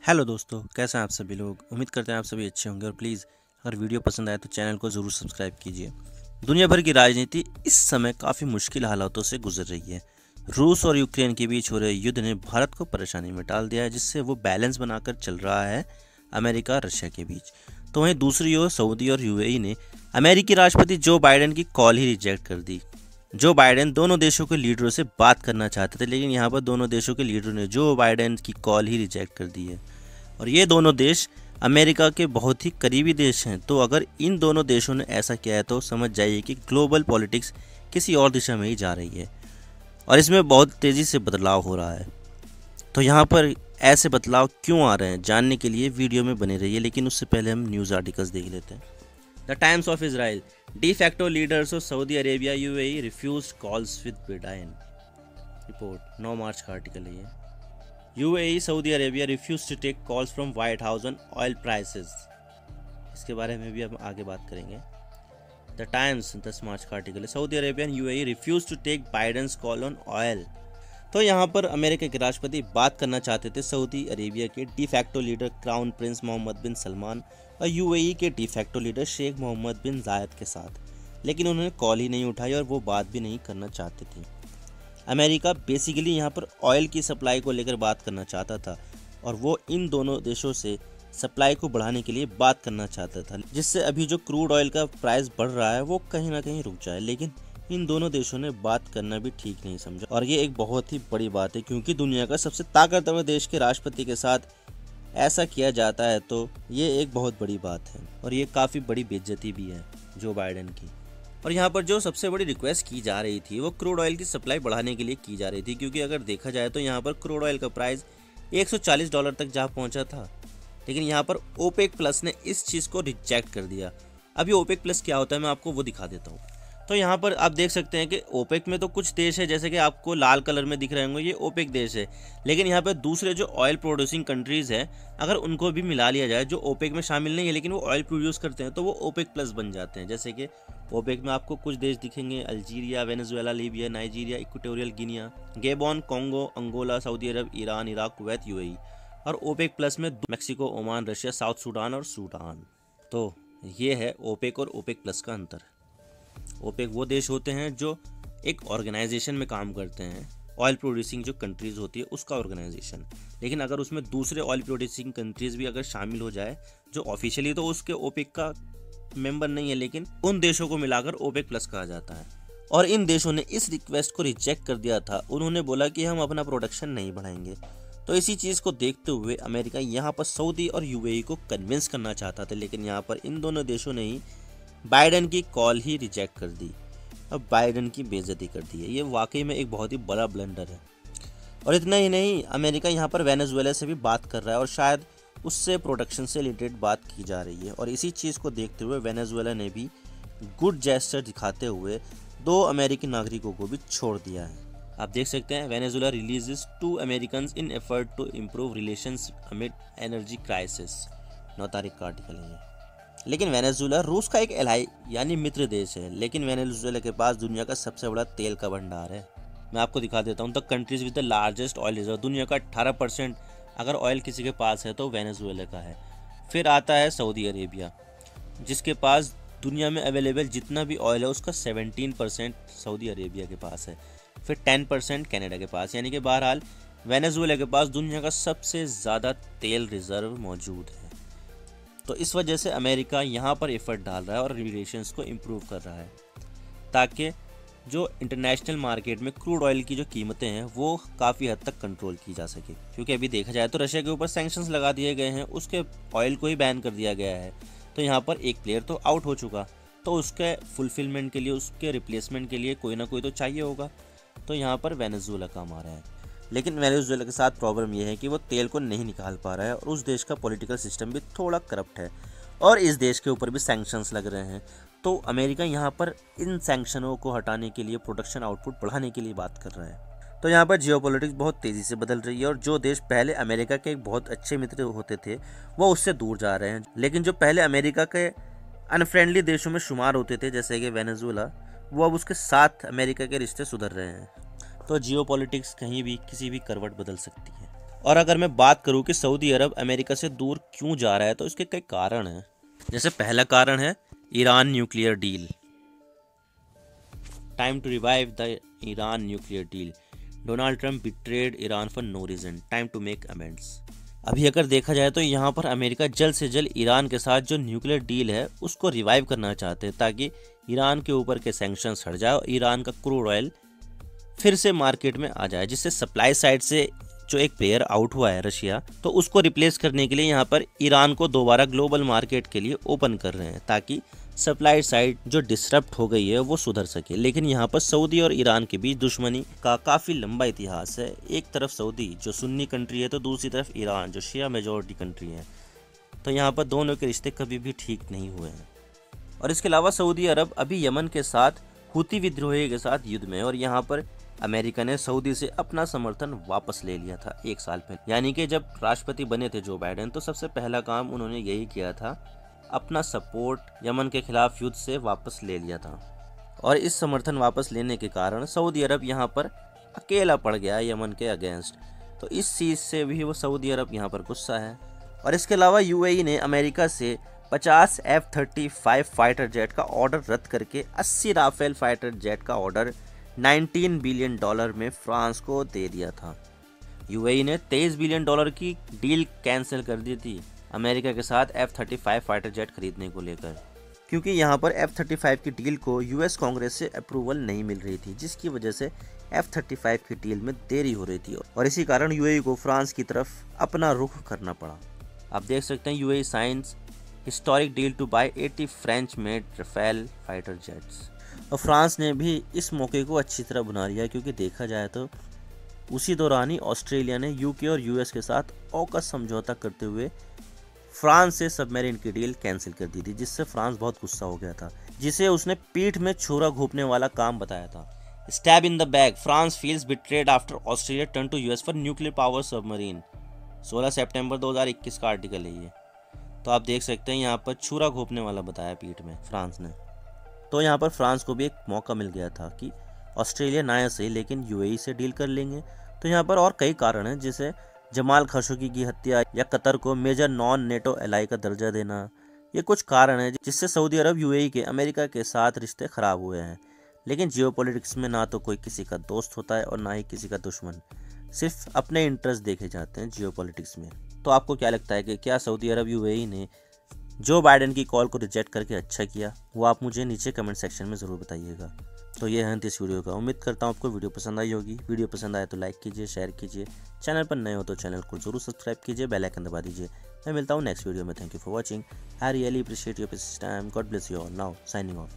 Hello दोस्तों, कैसे हैं आप सभी लोग। उम्मीद करते हैं आप सभी अच्छे होंगे और प्लीज़ अगर वीडियो पसंद आए तो चैनल को ज़रूर सब्सक्राइब कीजिए। दुनिया भर की राजनीति इस समय काफ़ी मुश्किल हालातों से गुजर रही है। रूस और यूक्रेन के बीच हो रहे युद्ध ने भारत को परेशानी में डाल दिया है, जिससे वो बैलेंस बनाकर चल रहा है अमेरिका रशिया के बीच। तो वहीं दूसरी ओर सऊदी और यूएई ने अमेरिकी राष्ट्रपति जो बाइडेन की कॉल ही रिजेक्ट कर दी। जो बाइडेन दोनों देशों के लीडरों से बात करना चाहते थे, लेकिन यहाँ पर दोनों देशों के लीडरों ने जो बाइडेन की कॉल ही रिजेक्ट कर दी है। और ये दोनों देश अमेरिका के बहुत ही करीबी देश हैं। तो अगर इन दोनों देशों ने ऐसा किया है तो समझ जाइए कि ग्लोबल पॉलिटिक्स किसी और दिशा में ही जा रही है और इसमें बहुत तेज़ी से बदलाव हो रहा है। तो यहाँ पर ऐसे बदलाव क्यों आ रहे हैं, जानने के लिए वीडियो में बने रहिए। लेकिन उससे पहले हम न्यूज़ आर्टिकल्स देख लेते हैं। The Times of Israel, de facto leaders of Saudi Arabia UAE refuse calls with Biden. Report 9 March का आर्टिकल है ये। UAE Saudi Arabia refuse to take calls from White House on oil prices. इसके बारे में भी हम आगे बात करेंगे। द टाइम्स 10 मार्च का आर्टिकल है। Saudi Arabia and UAE refuse to take Biden's call on oil. तो यहाँ पर अमेरिका के राष्ट्रपति बात करना चाहते थे सऊदी अरेबिया के de facto leader crown prince Mohammed bin Salman और UAE के de facto leader Sheikh Mohammed bin Zayed के साथ, लेकिन उन्होंने कॉल ही नहीं उठाई और वो बात भी नहीं करना चाहते थे। अमेरिका बेसिकली यहाँ पर ऑयल की सप्लाई को लेकर बात करना चाहता था और वो इन दोनों देशों से सप्लाई को बढ़ाने के लिए बात करना चाहता था, जिससे अभी जो क्रूड ऑयल का प्राइस बढ़ रहा है वो कहीं ना कहीं रुक जाए। लेकिन इन दोनों देशों ने बात करना भी ठीक नहीं समझा और ये एक बहुत ही बड़ी बात है, क्योंकि दुनिया का सबसे ताकतवर देश के राष्ट्रपति के साथ ऐसा किया जाता है तो ये एक बहुत बड़ी बात है और ये काफ़ी बड़ी बेइज्जती भी है जो बाइडेन की। और यहाँ पर जो सबसे बड़ी रिक्वेस्ट की जा रही थी वो क्रूड ऑयल की सप्लाई बढ़ाने के लिए की जा रही थी, क्योंकि अगर देखा जाए तो यहाँ पर क्रूड ऑयल का प्राइस $140 तक जा पहुँचा था। लेकिन यहाँ पर ओपेक प्लस ने इस चीज़ को रिजेक्ट कर दिया। अभी ओपेक प्लस क्या होता है मैं आपको वो दिखा देता हूँ। तो यहाँ पर आप देख सकते हैं कि ओपेक में तो कुछ देश है, जैसे कि आपको लाल कलर में दिख रहे होंगे, ये ओपेक देश है। लेकिन यहाँ पर दूसरे जो ऑयल प्रोड्यूसिंग कंट्रीज़ हैं, अगर उनको भी मिला लिया जाए, जो ओपेक में शामिल नहीं है लेकिन वो ऑयल प्रोड्यूस करते हैं, तो वो ओपेक प्लस बन जाते हैं। जैसे कि ओपेक में आपको कुछ देश दिखेंगे, Algeria, Venezuela, Libya, Nigeria, Equatorial Guinea, Gabon, Congo, Angola, Saudi Arabia, Iran, Iraq, Kuwait, UAE। और ओपेक प्लस में Mexico, Oman, Russia, South Sudan और सूडान। तो ये है ओपेक और ओपेक प्लस का अंतर। ओपेक वो देश होते हैं जो एक ऑर्गेनाइजेशन में काम करते हैं, ऑयल प्रोड्यूसिंग जो कंट्रीज होती है उसका ऑर्गेनाइजेशन। लेकिन अगर उसमें दूसरे ऑयल प्रोड्यूसिंग कंट्रीज भी अगर शामिल हो जाए जो ऑफिशियली तो उसके ओपेक का मेंबर नहीं है, लेकिन उन देशों को मिलाकर ओपेक प्लस कहा जाता है। और इन देशों ने इस रिक्वेस्ट को रिजेक्ट कर दिया था। उन्होंने बोला कि हम अपना प्रोडक्शन नहीं बढ़ाएंगे। तो इसी चीज़ को देखते हुए अमेरिका यहाँ पर सऊदी और UAE को कन्विंस करना चाहता था, लेकिन यहाँ पर इन दोनों देशों ने ही बाइडेन की कॉल ही रिजेक्ट कर दी। अब बाइडेन की बेइज्जती कर दी है। ये वाकई में एक बहुत ही बड़ा ब्लंडर है। और इतना ही नहीं, अमेरिका यहाँ पर वेनेजुएला से भी बात कर रहा है और शायद उससे प्रोडक्शन से रिलेटेड बात की जा रही है। और इसी चीज़ को देखते हुए वेनेजुएला ने भी गुड जेस्चर दिखाते हुए 2 अमेरिकी नागरिकों को भी छोड़ दिया है। आप देख सकते हैं, Venezuela releases 2 Americans in effort to improve relations amid energy crisis. 9 तारीख का आर्टिकल है ये। लेकिन वेनेजुएला रूस का एक एलाई यानी मित्र देश है, लेकिन वेनेजुएला के पास दुनिया का सबसे बड़ा तेल का भंडार है। मैं आपको दिखा देता हूँ। The countries with the largest oil reserve. दुनिया का 18% अगर ऑयल किसी के पास है तो वेनेजुएला का है। फिर आता है सऊदी अरेबिया, जिसके पास दुनिया में अवेलेबल जितना भी ऑयल है उसका 17% सऊदी अरेबिया के पास है। फिर 10% कनाडा के पास, यानी कि बहरहाल वेनेजुएला के पास दुनिया का सबसे ज़्यादा तेल रिजर्व मौजूद है। तो इस वजह से अमेरिका यहाँ पर एफर्ट डाल रहा है और रिलेशंस को इम्प्रूव कर रहा है, ताकि जो इंटरनेशनल मार्केट में क्रूड ऑयल की जो कीमतें हैं वो काफ़ी हद तक कंट्रोल की जा सके। क्योंकि अभी देखा जाए तो रशिया के ऊपर सैंक्शंस लगा दिए गए हैं, उसके ऑयल को ही बैन कर दिया गया है। तो यहाँ पर एक प्लेयर तो आउट हो चुका, तो उसके फुलफिलमेंट के लिए, उसके रिप्लेसमेंट के लिए कोई ना कोई तो चाहिए होगा। तो यहाँ पर वेनेजुएला काम आ रहा है। लेकिन वेनेजुएला के साथ प्रॉब्लम यह है कि वो तेल को नहीं निकाल पा रहा है और उस देश का पॉलिटिकल सिस्टम भी थोड़ा करप्ट है और इस देश के ऊपर भी सैंक्शंस लग रहे हैं। तो अमेरिका यहाँ पर इन सैंक्शनों को हटाने के लिए, प्रोडक्शन आउटपुट बढ़ाने के लिए बात कर रहा है। तो यहाँ पर जियोपॉलिटिक्स बहुत तेज़ी से बदल रही है और जो देश पहले अमेरिका के एक बहुत अच्छे मित्र होते थे वो उससे दूर जा रहे हैं। लेकिन जो पहले अमेरिका के अनफ्रेंडली देशों में शुमार होते थे, जैसे कि वेनेजुएला, वो अब उसके साथ अमेरिका के रिश्ते सुधर रहे हैं। तो जियोपॉलिटिक्स कहीं भी किसी भी करवट बदल सकती है। और अगर मैं बात करूं कि सऊदी अरब अमेरिका से दूर क्यों जा रहा है, तो इसके कई कारण हैं। जैसे पहला कारण है Iran nuclear deal. Time to revive the Iran nuclear deal. Donald Trump betrayed Iran for no reason, time to make amends. अभी अगर देखा जाए तो यहाँ पर अमेरिका जल्द से जल्द ईरान के साथ जो न्यूक्लियर डील है उसको रिवाइव करना चाहते हैं, ताकि ईरान के ऊपर के सैंक्शंस हट जाए और ईरान का क्रूड ऑयल फिर से मार्केट में आ जाए, जिससे सप्लाई साइड से जो एक प्लेयर आउट हुआ है रशिया, तो उसको रिप्लेस करने के लिए यहाँ पर ईरान को दोबारा ग्लोबल मार्केट के लिए ओपन कर रहे हैं, ताकि सप्लाई साइड जो डिसरप्ट हो गई है वो सुधर सके। लेकिन यहाँ पर सऊदी और ईरान के बीच दुश्मनी का काफ़ी लंबा इतिहास है। एक तरफ सऊदी जो सुन्नी कंट्री है, तो दूसरी तरफ ईरान जो शिया मेजॉरिटी कंट्री है। तो यहाँ पर दोनों के रिश्ते कभी भी ठीक नहीं हुए हैं। और इसके अलावा सऊदी अरब अभी यमन के साथ हुती विद्रोही के साथ युद्ध में, और यहाँ पर अमेरिका ने सऊदी से अपना समर्थन वापस ले लिया था 1 साल पहले। यानी कि जब राष्ट्रपति बने थे जो बाइडेन, तो सबसे पहला काम उन्होंने यही किया था, अपना सपोर्ट यमन के खिलाफ युद्ध से वापस ले लिया था। और इस समर्थन वापस लेने के कारण सऊदी अरब यहाँ पर अकेला पड़ गया यमन के अगेंस्ट। तो इस चीज़ से भी वो सऊदी अरब यहाँ पर गुस्सा है। और इसके अलावा यूएई ने अमेरिका से 50 F-35 फाइटर जेट का ऑर्डर रद्द करके 80 राफेल फाइटर जेट का ऑर्डर $19 बिलियन में फ्रांस को दे दिया था। यूएई ने $23 बिलियन की डील कैंसिल कर दी थी अमेरिका के साथ F-35 फाइटर जेट खरीदने को लेकर, क्योंकि यहाँ पर F-35 की डील को यूएस कांग्रेस से अप्रूवल नहीं मिल रही थी, जिसकी वजह से F-35 की डील में देरी हो रही थी। और इसी कारण यूएई को फ्रांस की तरफ अपना रुख करना पड़ा। आप देख सकते हैं UAE signs historic deal to buy 80 French made Rafale fighter jets. और फ्रांस ने भी इस मौके को अच्छी तरह बना लिया, क्योंकि देखा जाए तो उसी दौरान ही ऑस्ट्रेलिया ने यूके और यूएस के साथ ऑकस समझौता करते हुए फ्रांस से सबमरीन की डील कैंसिल कर दी थी, जिससे फ्रांस बहुत गुस्सा हो गया था, जिसे उसने पीठ में छुरा घोंपने वाला काम बताया था। Stab in the back, France feels betrayed after Australia turn to US for nuclear power submarine. 16 सितंबर 2021 का आर्टिकल है ये। तो आप देख सकते हैं यहाँ पर छुरा घोंपने वाला बताया पीठ में फ्रांस ने। तो यहाँ पर फ्रांस को भी एक मौका मिल गया था कि ऑस्ट्रेलिया ना सही लेकिन यूएई से डील कर लेंगे। तो यहाँ पर और कई कारण हैं, जैसे जमाल खशोगी की हत्या या कतर को मेजर नॉन नेटो एलाई का दर्जा देना। ये कुछ कारण हैं जिससे सऊदी अरब यूएई के अमेरिका के साथ रिश्ते खराब हुए हैं। लेकिन जियोपॉलिटिक्स में ना तो कोई किसी का दोस्त होता है और ना ही किसी का दुश्मन, सिर्फ अपने इंटरेस्ट देखे जाते हैं जियोपॉलिटिक्स में। तो आपको क्या लगता है कि क्या सऊदी अरब यूएई ने जो बाइडेन की कॉल को रिजेक्ट करके अच्छा किया? वो आप मुझे नीचे कमेंट सेक्शन में ज़रूर बताइएगा। तो ये है इस वीडियो का। उम्मीद करता हूँ आपको वीडियो पसंद आई होगी। वीडियो पसंद आए तो लाइक कीजिए, शेयर कीजिए। चैनल पर नए हो तो चैनल को जरूर सब्सक्राइब कीजिए, बेल आइकन दबा दीजिए। मैं मिलता हूँ नेक्स्ट वीडियो में। Thank you for watching. I really appreciate your time. God bless you all. Now signing off.